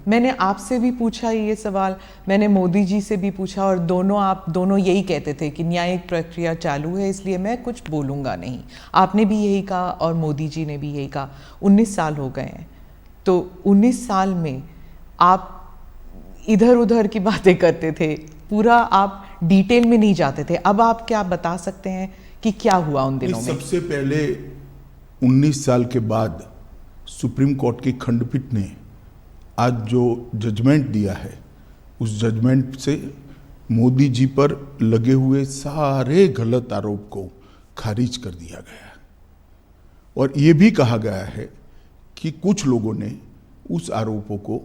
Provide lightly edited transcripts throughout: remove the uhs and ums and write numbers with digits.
मैंने आपसे भी पूछा ये सवाल, मैंने मोदी जी से भी पूछा, और आप दोनों यही कहते थे कि न्यायिक प्रक्रिया चालू है इसलिए मैं कुछ बोलूँगा नहीं। आपने भी यही कहा और मोदी जी ने भी यही कहा। 19 साल हो गए हैं, तो 19 साल में आप इधर उधर की बातें करते थे, पूरा आप डिटेल में नहीं जाते थे। अब आप क्या बता सकते हैं कि क्या हुआ उन दिनों में? सबसे पहले 19 साल के बाद सुप्रीम कोर्ट की खंडपीठ ने आज जो जजमेंट दिया है, उस जजमेंट से मोदी जी पर लगे हुए सारे गलत आरोप को खारिज कर दिया गया और ये भी कहा गया है कि कुछ लोगों ने उस आरोपों को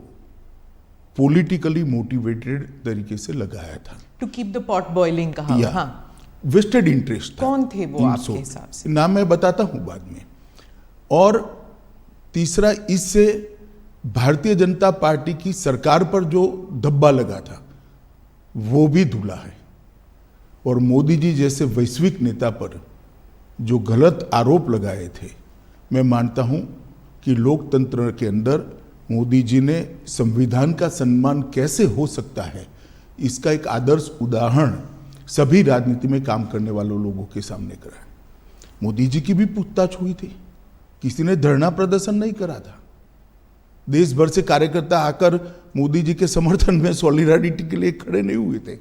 पॉलिटिकली मोटिवेटेड तरीके से लगाया था। To keep the pot boiling कहा। हाँ, वेस्टेड इंटरेस्ट था। कौन थे वो आपके हिसाब से? नाम मैं बताता हूं बाद में। और तीसरा, इससे भारतीय जनता पार्टी की सरकार पर जो धब्बा लगा था वो भी धुला है। और मोदी जी जैसे वैश्विक नेता पर जो गलत आरोप लगाए थे, मैं मानता हूं कि लोकतंत्र के अंदर मोदी जी ने संविधान का सम्मान कैसे हो सकता है, इसका एक आदर्श उदाहरण सभी राजनीति में काम करने वालों लोगों के सामने करा। मोदी जी की भी पूछताछ हुई थी, किसी ने धरना प्रदर्शन नहीं करा था। देश भर से कार्यकर्ता आकर मोदी जी के समर्थन में सॉलिडारिटी के लिए खड़े नहीं हुए थे।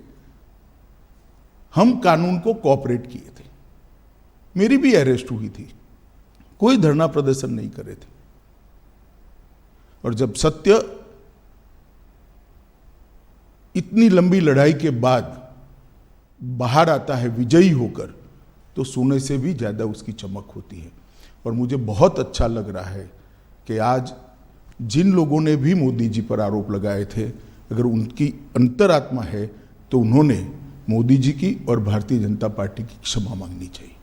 हम कानून को कोऑपरेट किए थे। मेरी भी अरेस्ट हुई थी, कोई धरना प्रदर्शन नहीं करे थे। और जब सत्य इतनी लंबी लड़ाई के बाद बाहर आता है विजयी होकर, तो सोने से भी ज्यादा उसकी चमक होती है। और मुझे बहुत अच्छा लग रहा है कि आज जिन लोगों ने भी मोदी जी पर आरोप लगाए थे, अगर उनकी अंतरात्मा है तो उन्होंने मोदी जी की और भारतीय जनता पार्टी की क्षमा मांगनी चाहिए।